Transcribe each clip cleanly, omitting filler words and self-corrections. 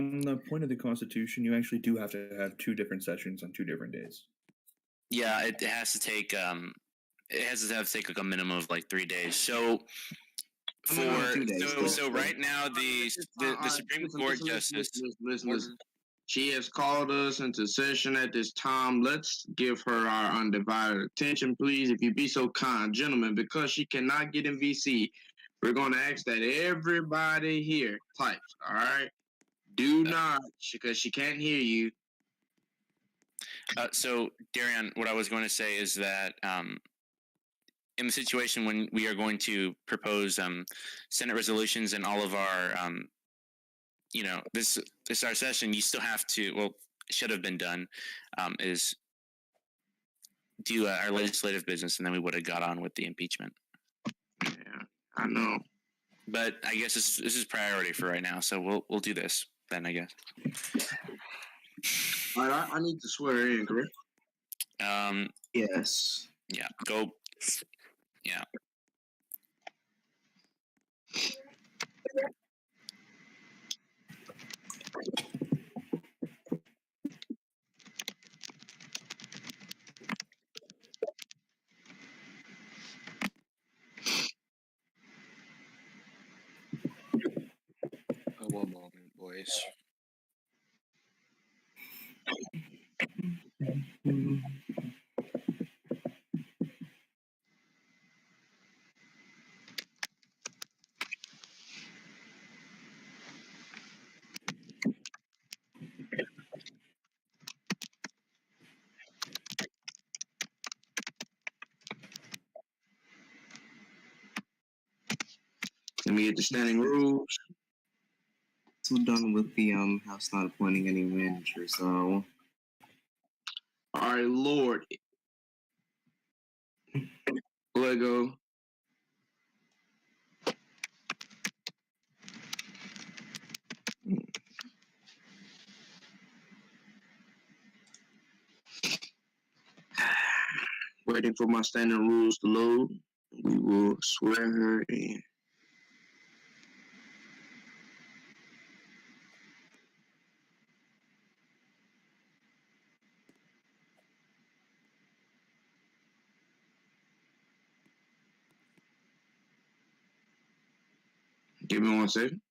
on the point of the Constitution, you actually do have to have two different sessions on 2 different days. Yeah, it has to take take like a minimum of like 3 days. So right now the Supreme Court justice. Listen. She has called us into session at this time. Let's give her our undivided attention, please. If you be so kind, gentlemen, because she cannot get in VC, we're going to ask that everybody here types, all right? Do not, because she can't hear you. So, Darian, what I was going to say is that in the situation when we are going to propose Senate resolutions and all of our, this our session, you still have to, well, should have been done, is do our legislative business, and then we would have got on with the impeachment. Yeah, I know. But I guess this is priority for right now, so we'll do this then, I guess. All right, I need to swear in, correct? Yes. Yeah, go. Yeah. One moment, boys. Let me get the standing rules. So done with the House not appointing any manager, so All right, Lord. Lego. Waiting for my standing rules to load. We will swear her in. Give me 1 second.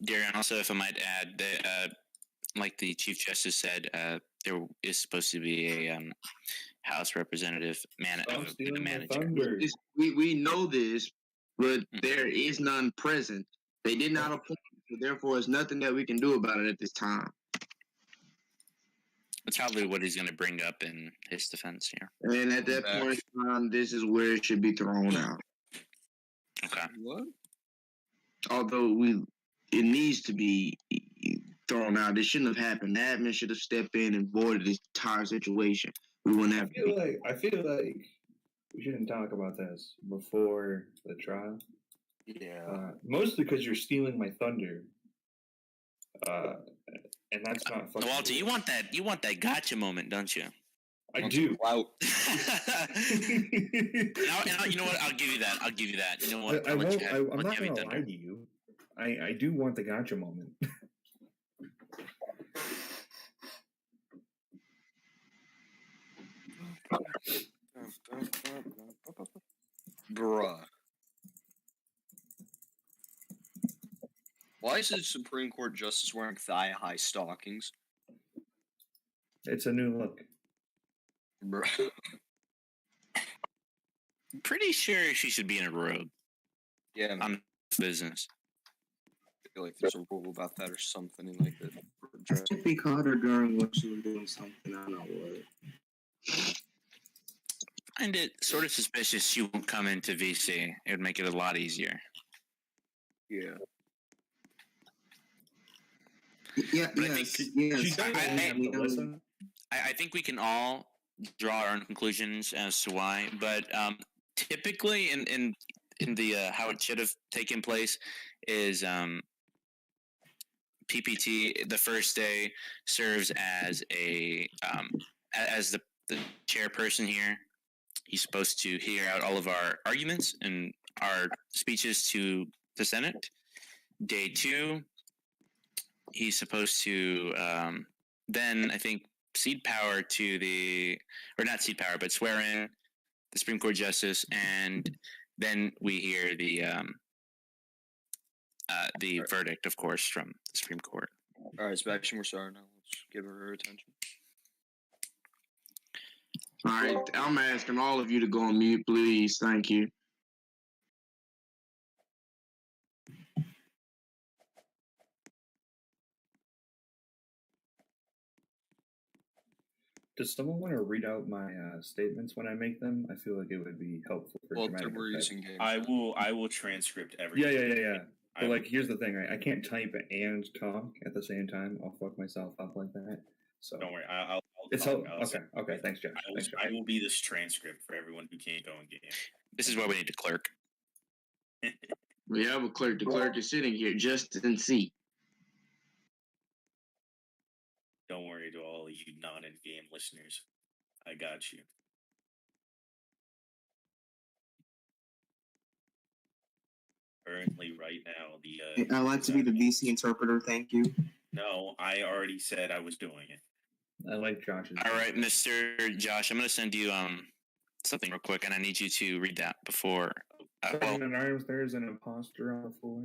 Darian, also, if I might add, that, like the Chief Justice said, there is supposed to be a House representative manager. We know this, but there is none present. They did not appoint, so therefore, there's nothing that we can do about it at this time. That's probably what he's going to bring up in his defense here. And at that point in time, this is where it should be thrown out. Okay. What? Although it needs to be thrown out. It shouldn't have happened. The admin should have stepped in and voided this entire situation. We wouldn't have. I feel like we shouldn't talk about this before the trial. Yeah. Mostly because you're stealing my thunder. And that's not fucking Walter, you want that gotcha moment, don't you? I do. Wow. You know what? I'll give you that. You know what? I'm not going to lie to you. I do want the gotcha moment. Bruh. Why is the Supreme Court justice wearing thigh-high stockings? It's a new look. Bruh. Pretty sure she should be in a robe Yeah, man. on business. I feel like there's a rule about that or something like that. If we caught her during what she was doing something, I don't know what. I find it sort of suspicious she won't come into VC. It would make it a lot easier. Yeah. Yeah, But I yes, think yes. She doesn't have to listen. I think we can all draw our own conclusions as to why, but typically in the how it should have taken place is PPT the first day serves as as the chairperson here. He's supposed to hear out all of our arguments and our speeches to the Senate. Day 2, he's supposed to then I think cede power to or not cede power, but swear in the Supreme Court justice, and then we hear the verdict, of course, from the Supreme Court. All right, Sebastian, we're sorry now. Let's give her attention. All right, I'm asking all of you to go on mute, please. Thank you. Does someone want to read out my statements when I make them? I feel like it would be helpful for Well, dramatic we're effect. using games. I will transcript everything. Yeah. But like, here's the thing, right? I can't type and talk at the same time. I'll fuck myself up like that. So Don't worry. I'll it's talk. okay. Thanks, Josh. I will be this transcript for everyone who can't go and get in. This is why we need a clerk. We have a clerk. The clerk is sitting here just in seat. Don't worry to all of you non-in-game listeners. I got you. Currently, right now, the I'd like to be the VC interpreter, thank you. No, I already said I was doing it. I like Josh's. All right, Mr. Josh, I'm going to send you something real quick, and I need you to read that before. Sergeant at Arms, there's an imposter on the floor.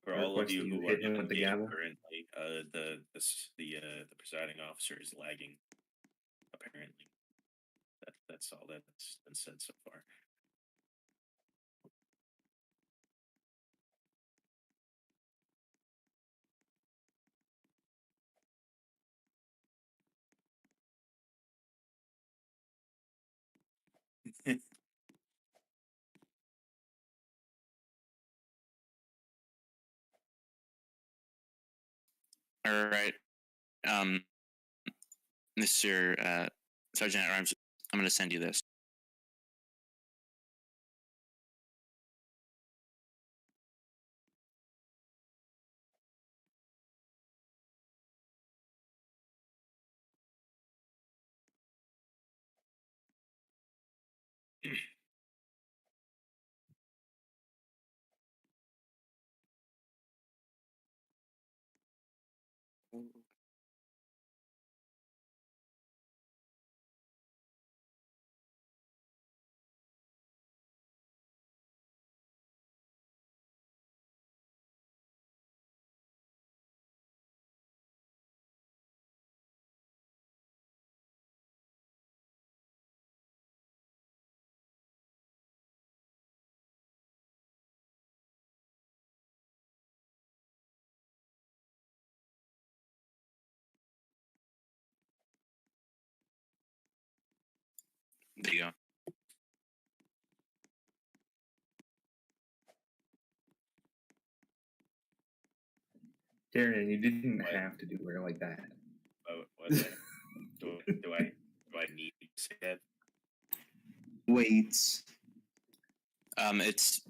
For I all of request you that you who hit are him not with the in gavel. currently, the presiding officer is lagging. Apparently, that's all that's been said so far. All right, Mr. Sergeant at Arms, I'm going to send you this. There you go. Darian, you didn't What? have to do her like that. Oh, what? do I need to say that? Wait. It's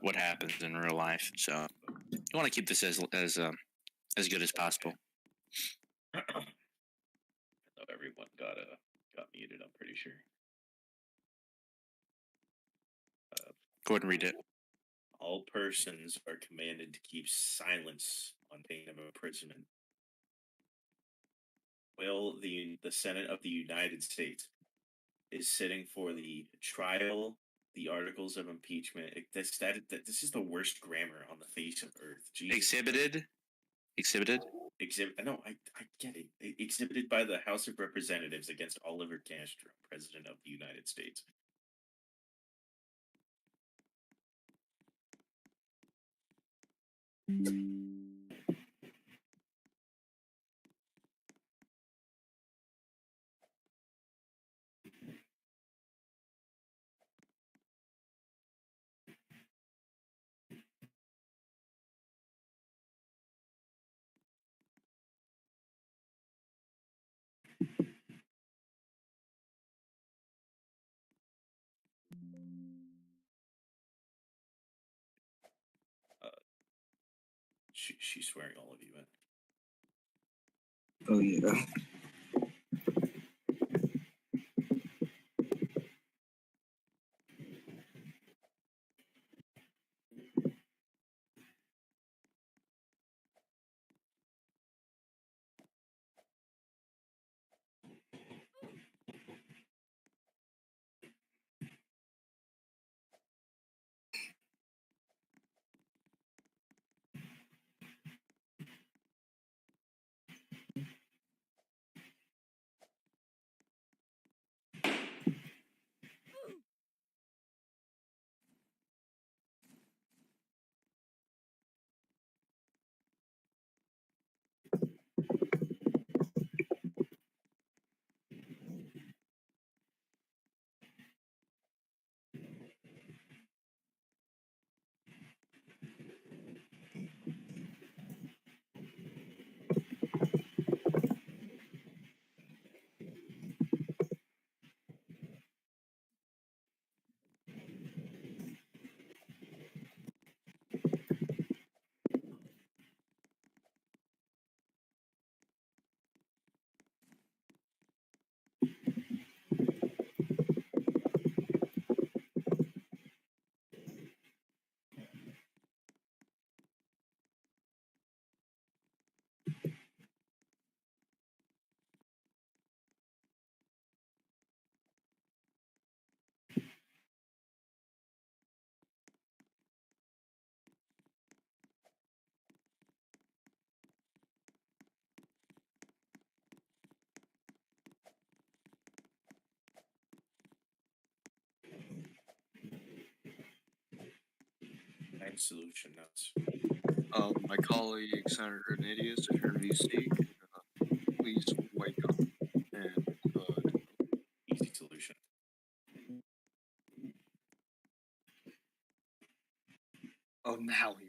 what happens in real life. So you want to keep this as good as possible. I know everyone got muted. I'm pretty sure. Go ahead and read it. All persons are commanded to keep silence on pain of imprisonment. while the Senate of the United States is sitting for the trial, the articles of impeachment. This is the worst grammar on the face of Earth. Jesus. Exhibited. No, I get it. Exhibited by the House of Representatives against Oliver Castro, President of the United States. She's swearing all of you in. Oh yeah. Nice solution notes. My colleague Senator Ignatius, if you're in VC, please wake up and Easy solution. oh now he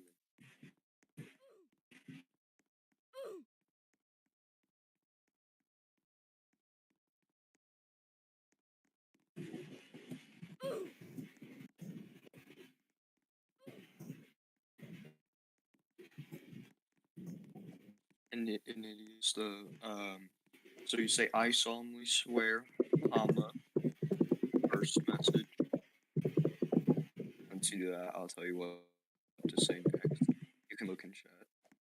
and it is the so you say I solemnly swear, first message. And to do that, I'll tell you what to say next. You can look in chat.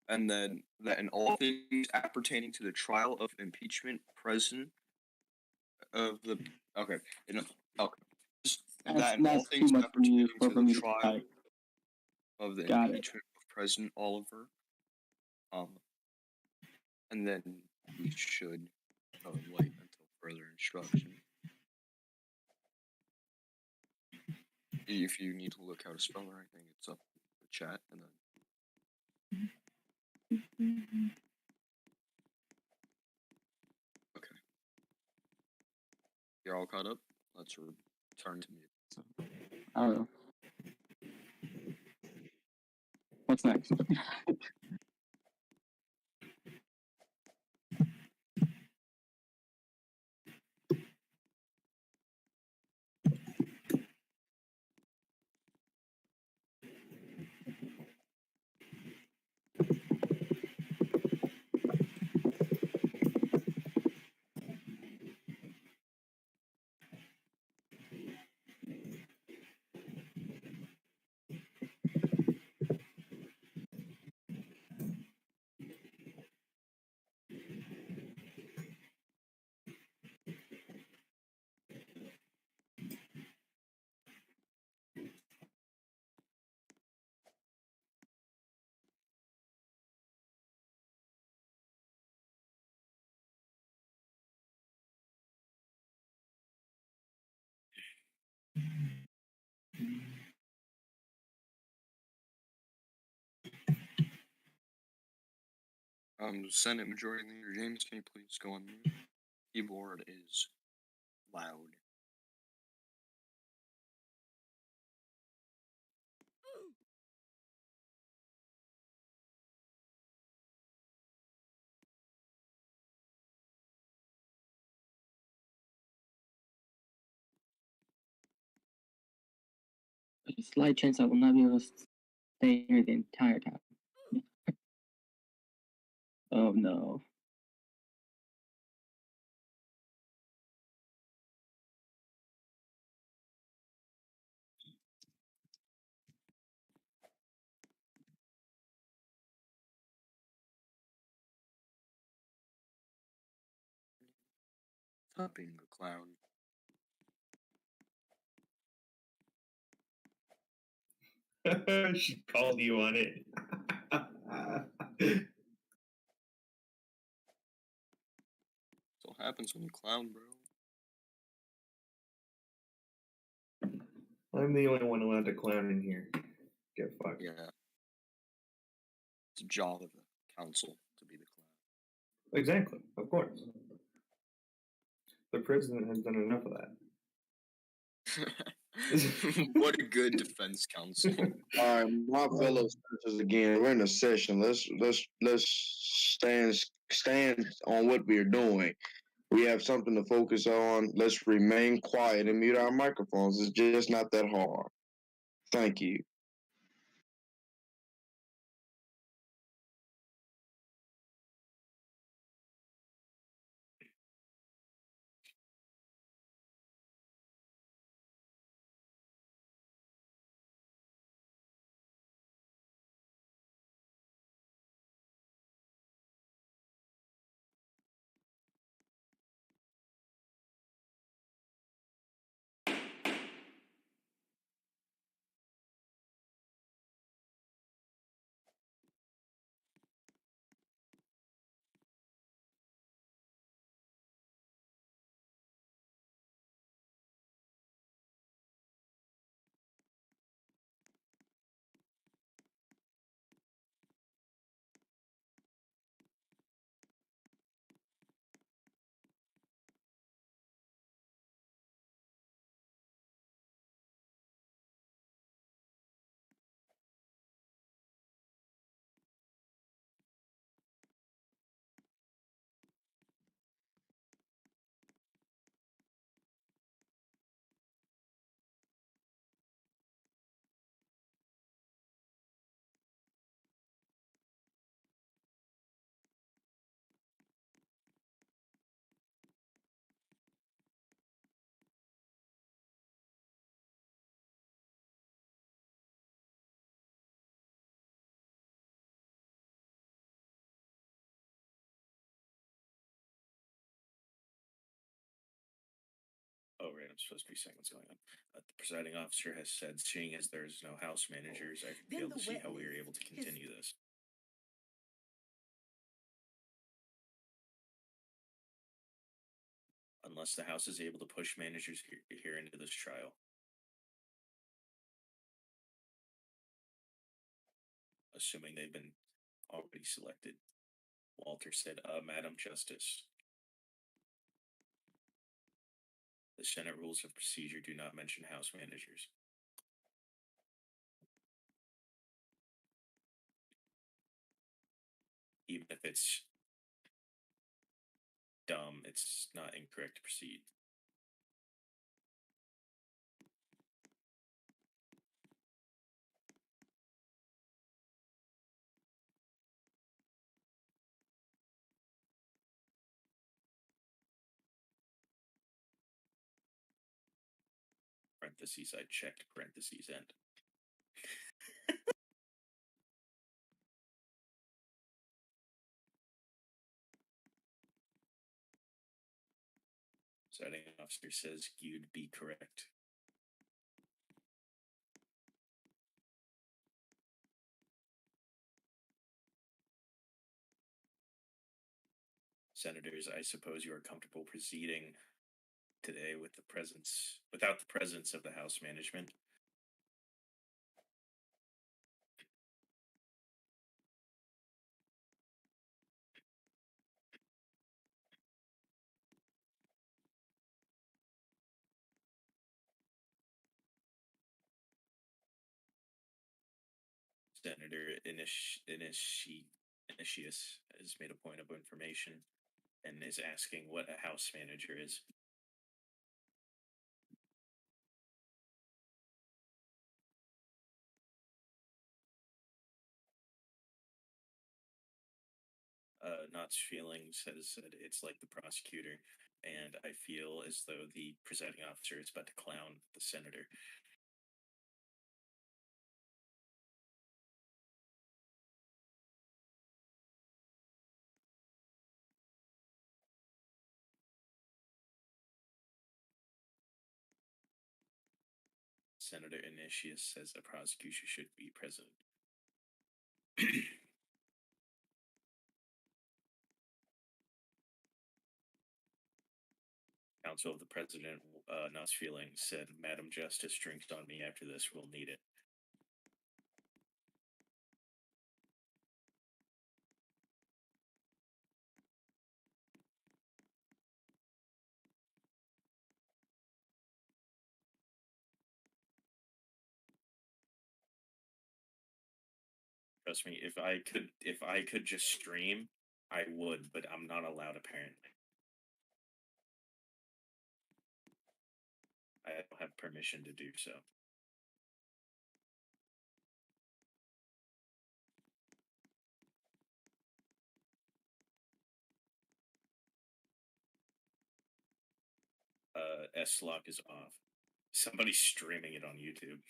And then that in all things appertaining to the trial of impeachment, president of the okay, just that in all That's too things much appertaining for to the me to trial type. of the Got it. impeachment of President Oliver, and then we should wait until further instruction. If you need to look how to spell or anything, it's up in the chat, and then okay, you're all caught up. Let's return to me. Oh. What's next? Senate Majority Leader James, can you please go on mute? Keyboard is loud. There's a slight chance I will not be able to stay here the entire time. Oh no. Stop being a clown. She called you on it. That's what happens when you clown, bro. I'm the only one allowed to clown in here. Get fucked. Yeah. It's a job of the council to be the Exactly, of course. The president has done enough of clown. What a good defense counsel. All right, my fellow senators, again, we're in a session. Let's stand on what we're doing. We have something to focus on. Let's remain quiet and mute our microphones. It's just not that hard. Thank you. Oh, right. I'm supposed to be saying what's going on. The presiding officer has said, seeing as there's no house managers, I failed to see how we were able to continue this. Unless the House is able to push managers here into this trial. Assuming they've been already selected. Walter said, Madam Justice. The Senate rules of procedure do not mention House managers. Even if it's dumb, it's not incorrect to proceed. Parentheses, I checked, parentheses, end. Presiding officer says you'd be correct. Senators, I suppose you are comfortable proceeding today without the presence of the House management. Senator Initius has made a point of information and is asking what a House manager is. Knott's Feelings has said it's like the prosecutor, and I feel as though the presiding officer is about to clown the senator. Senator Initius says the prosecution should be present. Counsel of the President, Knott's Feelings, said, Madam Justice drinks on me after this, we'll need it. Trust me, if I could just stream, I would, but I'm not allowed apparently. I don't have permission to do so. S-Lock is off. Somebody's streaming it on YouTube.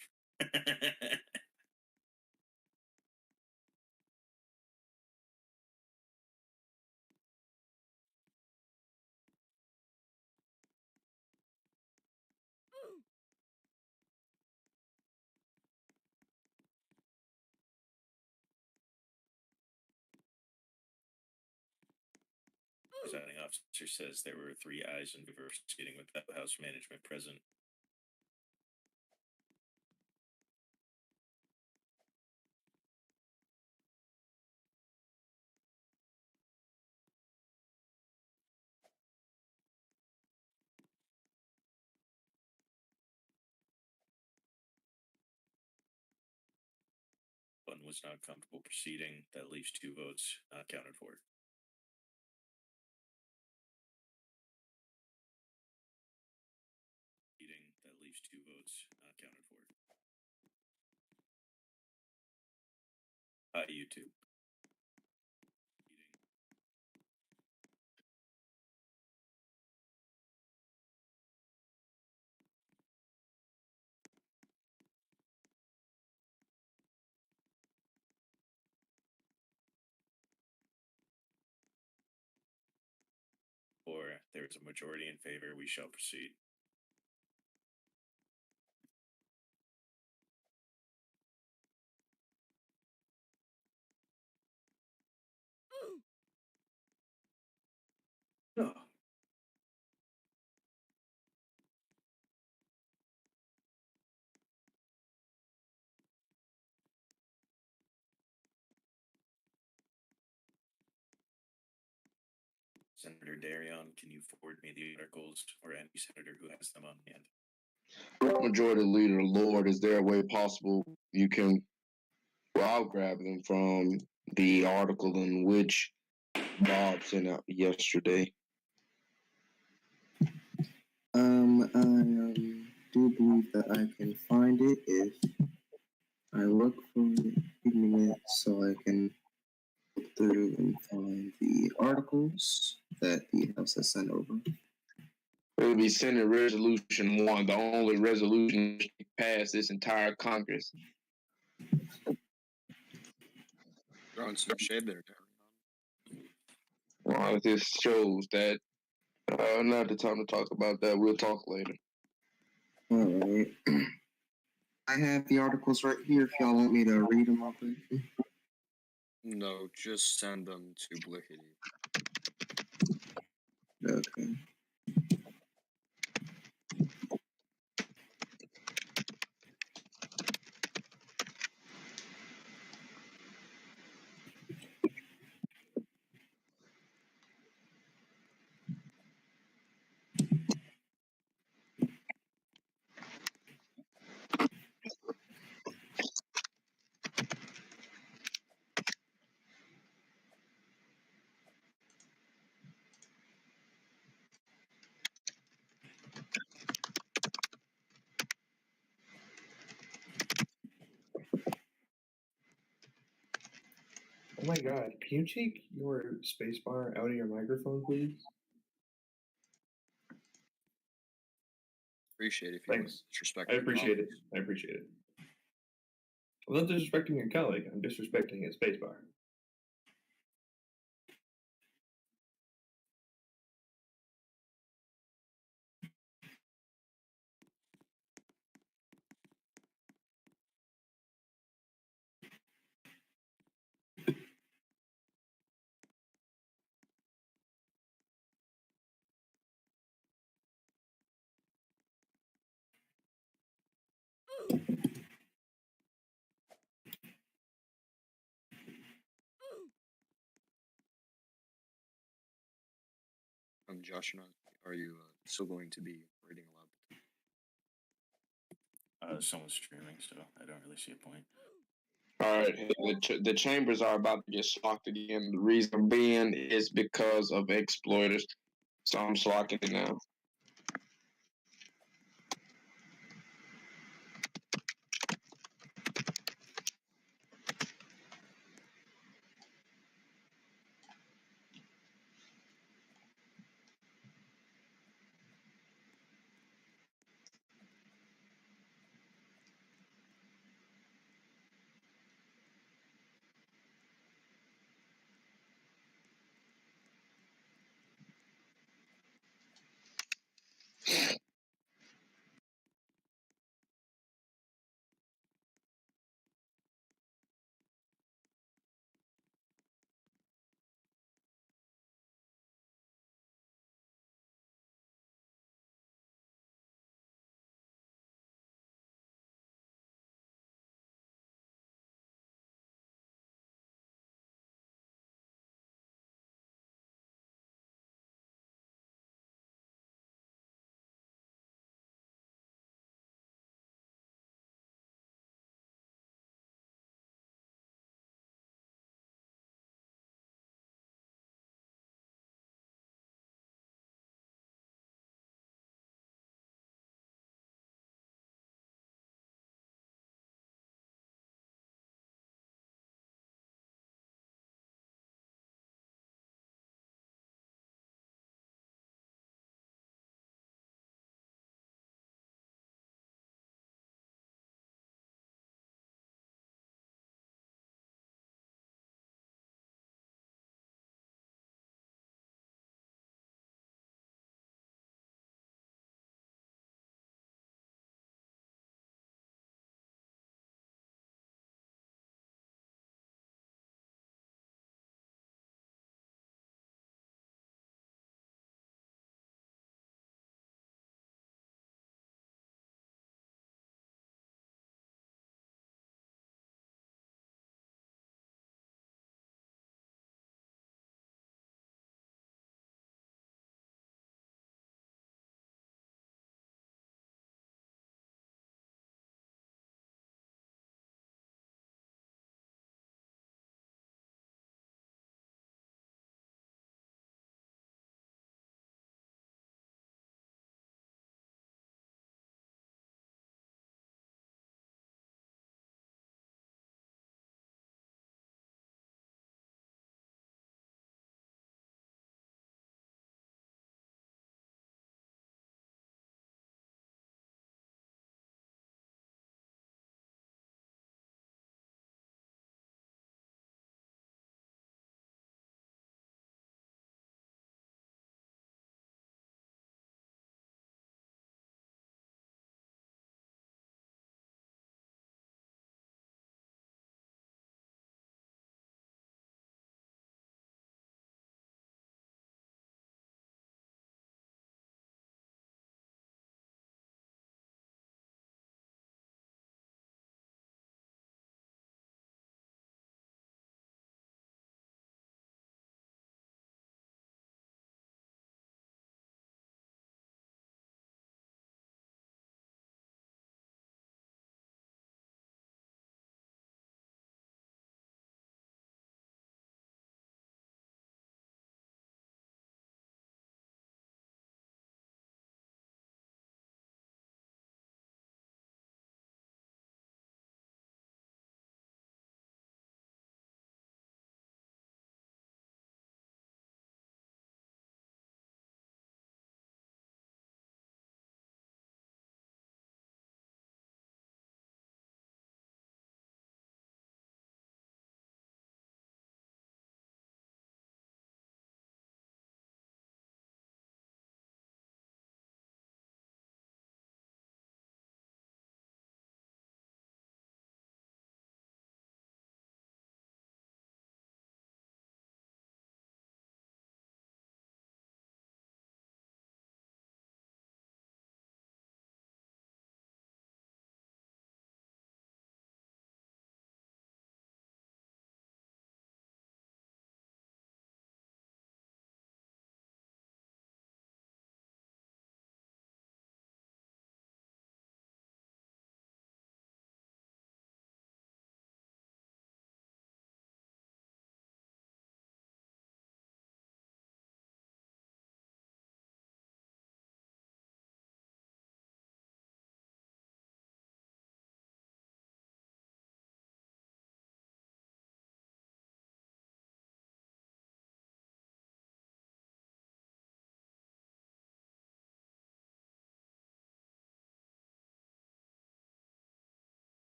Presiding officer says there were 3 ayes in favor of proceeding without House management present. One was not comfortable proceeding. That leaves 2 votes not counted for. That leaves 2 votes not counted for. Hi, YouTube. Or there is a majority in favor, we shall proceed. No. Senator Darion, can you forward me the articles or any senator who has them on hand? Majority Leader Lord, is there a way possible you can? Well, I'll grab them from the article in which Bob sent out yesterday. I do believe that I can find it if I look for it. Give me a minute so I can look through and find the articles that the House has sent over. It'll be Senate Resolution 1, the only resolution to pass this entire Congress. Throwing some shade there, Well, this shows that not the time to talk about that. We'll talk later. All right. I have the articles right here if y'all want me to read them off. No, just send them to Blickety. Okay. my god, can you take your spacebar out of your microphone, please? Appreciate it if you Thanks. disrespect. I appreciate it. I appreciate it. I'm not disrespecting your colleague. I'm disrespecting his spacebar. Josh, are you still going to be reading aloud? Someone's streaming, so I don't really see a point. All right, the chambers are about to get slocked again. The reason being is because of exploiters. So I'm slocking it now.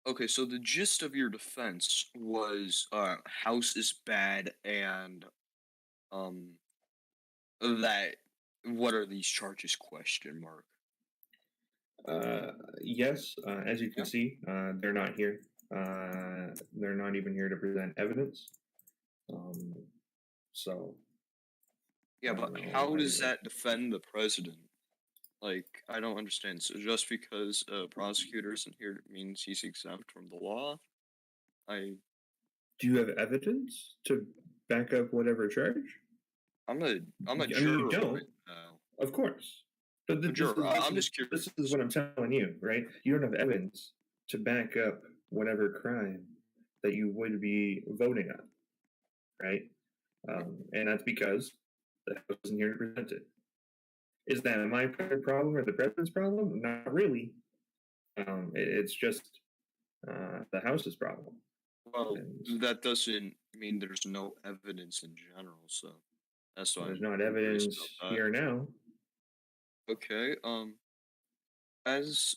Okay, so the gist of your defense was House is bad and um that what are these charges question mark. Yes, as you can Yeah. see, they're not here. They're not even here to present evidence. So Yeah, I but don't know how why does you would. that defend the president? Like, I don't understand. So just because a prosecutor isn't here means he's exempt from the law? Do you have evidence to back up whatever charge? I'm a I mean, you juror don't. right now. Of course. But I'm a juror. I'm just curious. this is what I'm telling you, right? You don't have evidence to back up whatever crime that you would be voting on, right? And that's because the House isn't here to present it. Is that my problem or the president's problem? Not really. It's just the House's problem. Well, And that doesn't mean there's no evidence in general, so that's why there's I'm not curious evidence about that. here now. Okay, as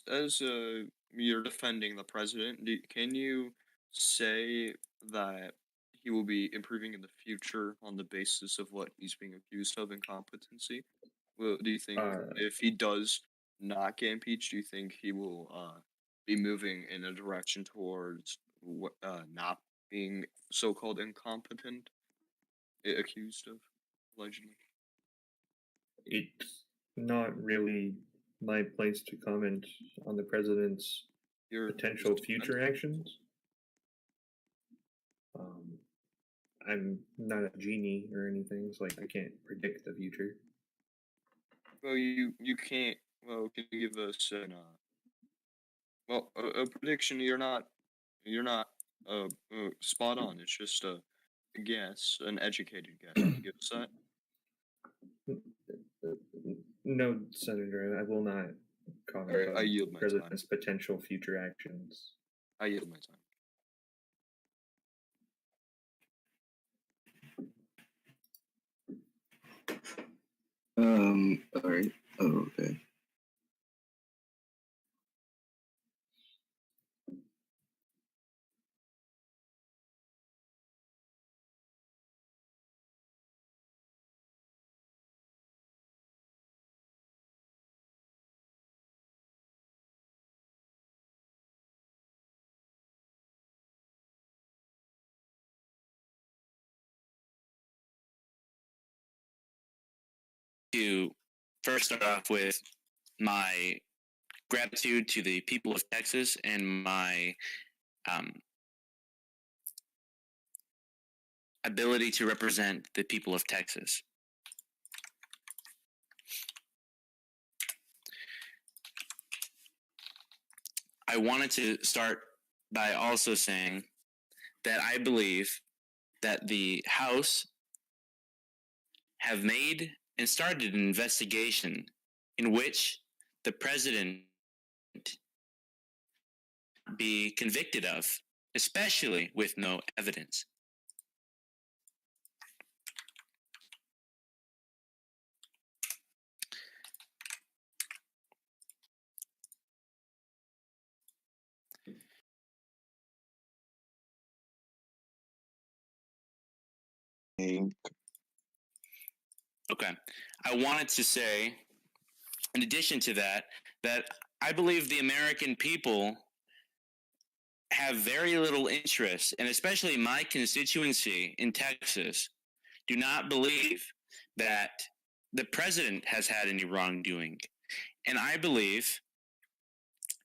you're defending the president, can you say that he will be improving in the future on the basis of what he's being accused of incompetency? Well, do you think if he does not get impeached, do you think he will be moving in a direction towards not being so-called incompetent, accused of allegedly? It's not really my place to comment on the president's You're potential just future defending. actions. I'm not a genie or anything, so like I can't predict the future. Well, you can't. Well, can you give us an well a prediction? You're not spot on. It's just a guess, an educated guess. Can you give us that? No, Senator, I will not comment Alright, I on yield the my time. president's potential future actions. I yield my time. All right. Oh, okay. To first start off with my gratitude to the people of Texas and my ability to represent the people of Texas. I wanted to start by also saying that I believe that the House have made and started an investigation in which the president be convicted of, especially with no evidence. Okay. I wanted to say, in addition to that, that I believe the American people have very little interest, and especially my constituency in Texas, do not believe that the president has had any wrongdoing. And I believe,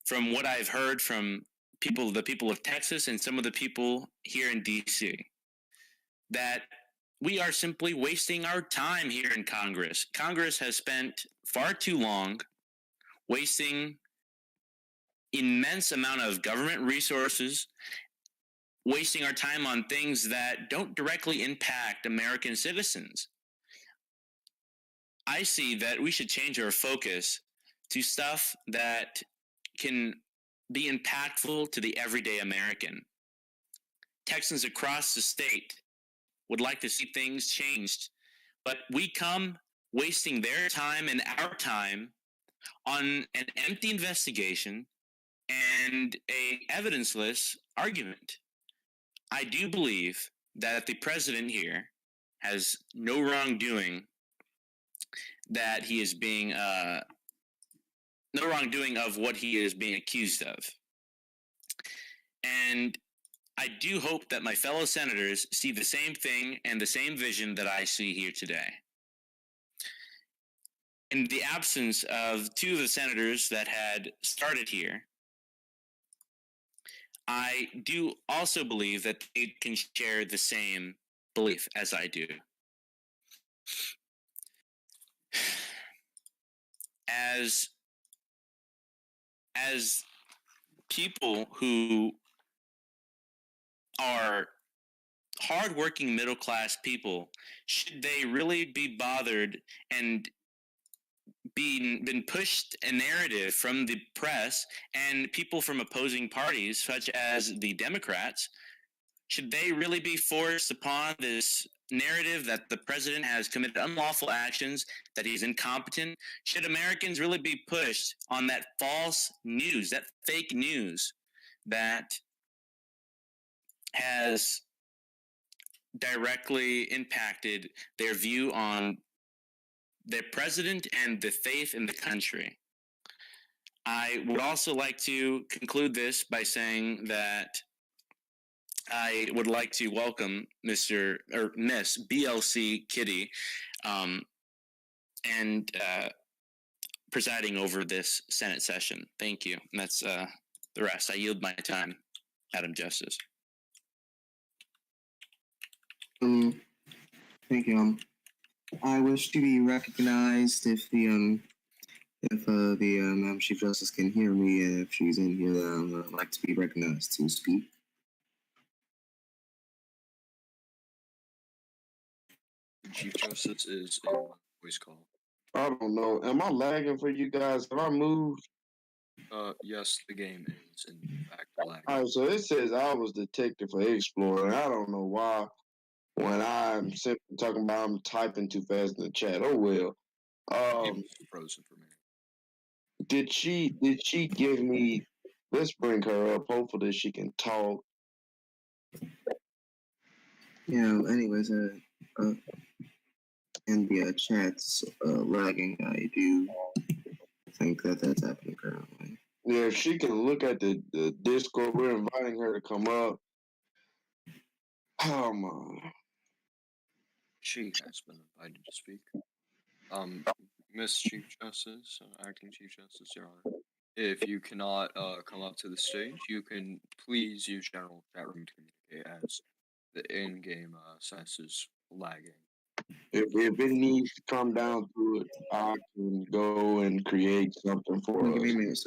from what I've heard from the people of Texas and some of the people here in DC, that we are simply wasting our time here in Congress. Congress has spent far too long wasting immense amount of government resources, wasting our time on things that don't directly impact American citizens. I see that we should change our focus to stuff that can be impactful to the everyday American. Texans across the state would like to see things changed, but we come wasting their time and our time on an empty investigation and a evidenceless argument. I do believe that the president here has no wrongdoing, that he is being no wrongdoing of what he is being accused of. And I do hope that my fellow senators see the same thing and the same vision that I see here today. In the absence of two of the senators that had started here, I do also believe that they can share the same belief as I do. As people who are hardworking middle class people, should they really be bothered and been pushed a narrative from the press and people from opposing parties, such as the Democrats, should they really be forced upon this narrative that the president has committed unlawful actions, that he's incompetent? Should Americans really be pushed on that false news, that fake news that has directly impacted their view on their president and the faith in the country? I would also like to conclude this by saying that I would like to welcome Mr. or Miss BLC Kitty and presiding over this Senate session. Thank you. And that's the rest. I yield my time, Madam Justice. Thank you. I wish to be recognized if the Madam Chief Justice can hear me. If she's in here, I'd like to be recognized to speak. Chief Justice is in voice call. I don't know. Am I lagging for you guys? Have I moved? Yes, the game is in fact lagging. All right, so it says I was detected for Explorer, and I don't know why. When I'm simply talking about I'm typing too fast in the chat. Oh well. It's frozen for me. Did she give me? Let's bring her up. Hopefully she can talk. Yeah. Anyways, and the chat's lagging. I do think that that's happening currently. Yeah, if she can look at the Discord, we're inviting her to come up. Oh my. She has been invited to speak. Miss Chief Justice, Acting Chief Justice, Your Honor, if you cannot come up to the stage, you can please use general chat room to communicate, as the in-game sense is lagging. If it needs to come down to it, I can go and create something for Give me a us. minute.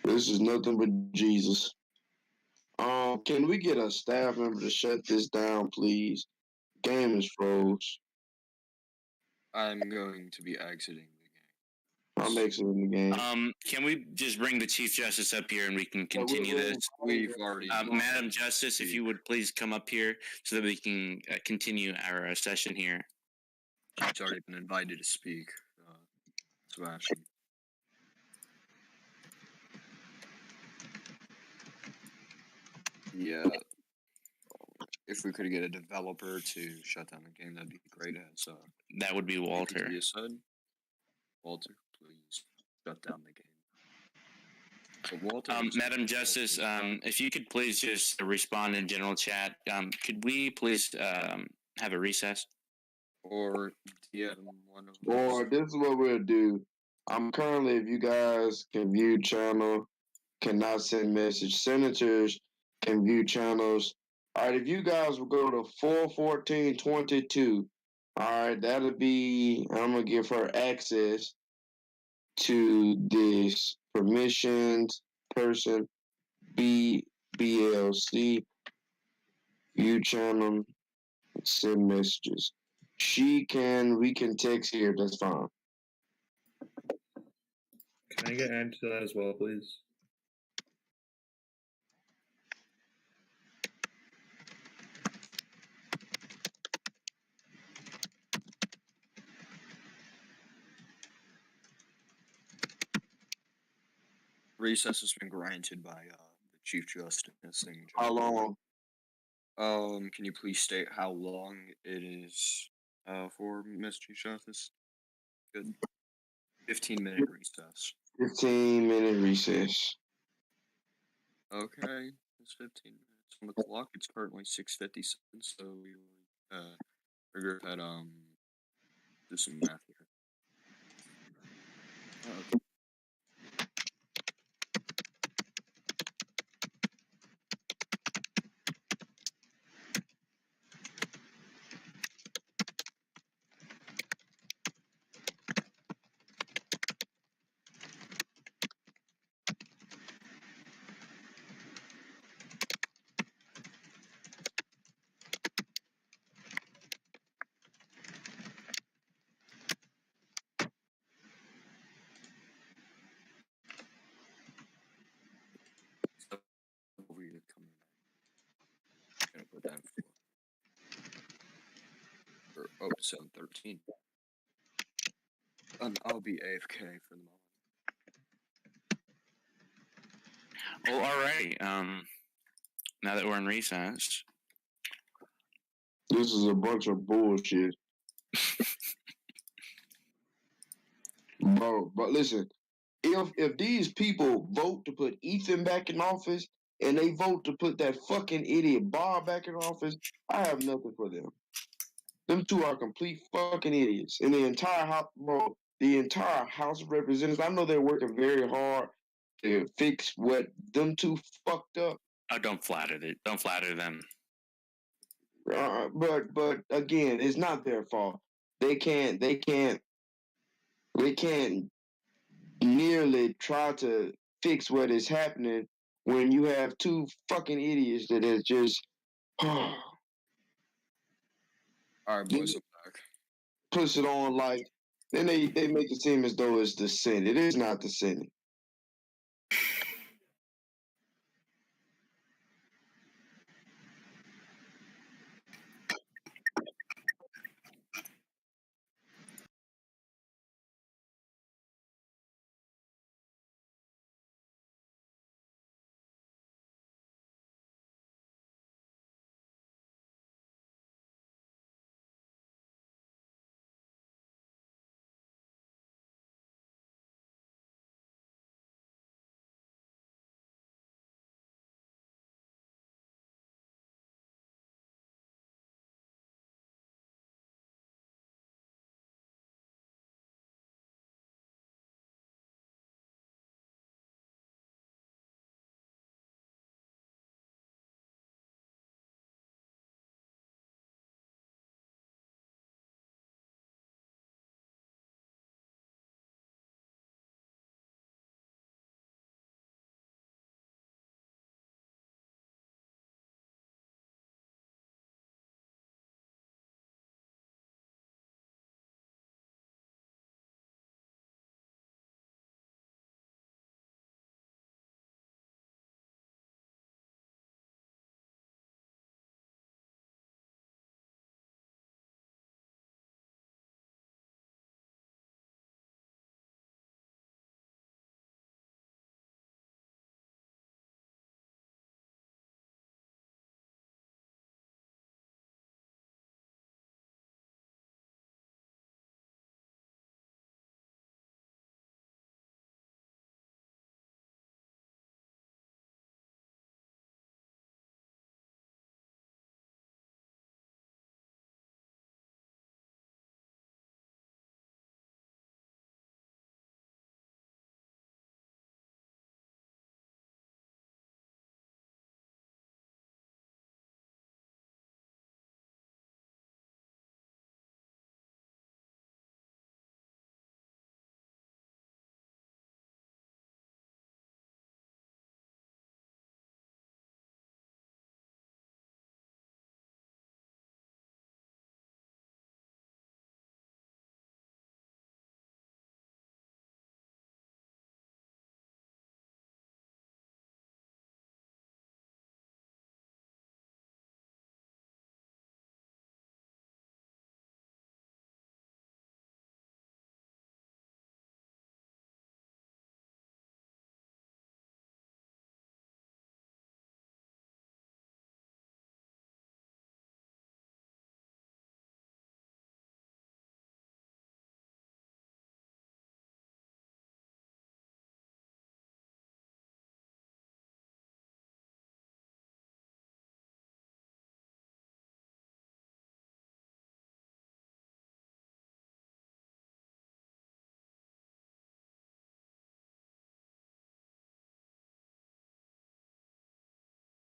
This is nothing but Jesus. Can we get a staff member to shut this down, please? Game is froze. I'm going to be exiting the game. I'm exiting the game. Can we just bring the Chief Justice up here and we can continue this? We've already. Madam Justice, if you would please come up here so that we can continue our session here. She's already been invited to speak, Sebastian. Yeah. If we could get a developer to shut down the game, that'd be great. As that would be Walter. You said, Walter, please shut down the game. So Walter, Madam Justice, if you could please just respond in general chat. Could we please have a recess? Or DM one of us. Or this is what we'll do. I'm currently, if you guys can view channel, cannot send message. Senators can view channels. All right, if you guys will go to 41422, all right, that'll be, I'm going to give her access to this permissions person, BLC, view channel, send messages. We can text here, that's fine. Can I get added to that as well, please? recess has been granted by the Chief Justice. And How long? Can you please state how long it is for, Mr. Chief Justice? Good. 15-minute recess. 15-minute recess. Okay, it's 15 minutes on the clock. It's currently 6:57, so we will figure out do some math here. Okay. So over here coming back. Gonna put that for 7:13. I'll be AFK for the moment. Well, alrighty. Now that we're in recess, This is a bunch of bullshit. Bro, but listen, if these people vote to put Ethan back in office and they vote to put that fucking idiot Bob back in office, I have nothing for them. Them two are complete fucking idiots. And the entire house, bro, the entire House of Representatives, I know they're working very hard to fix what them two fucked up. oh, don't flatter them. But again, it's not their fault. They can't nearly try to fix what is happening when you have two fucking idiots that is just All right, boys, I'm back. push it on like then they make it seem as though it's the Senate. It is not the Senate.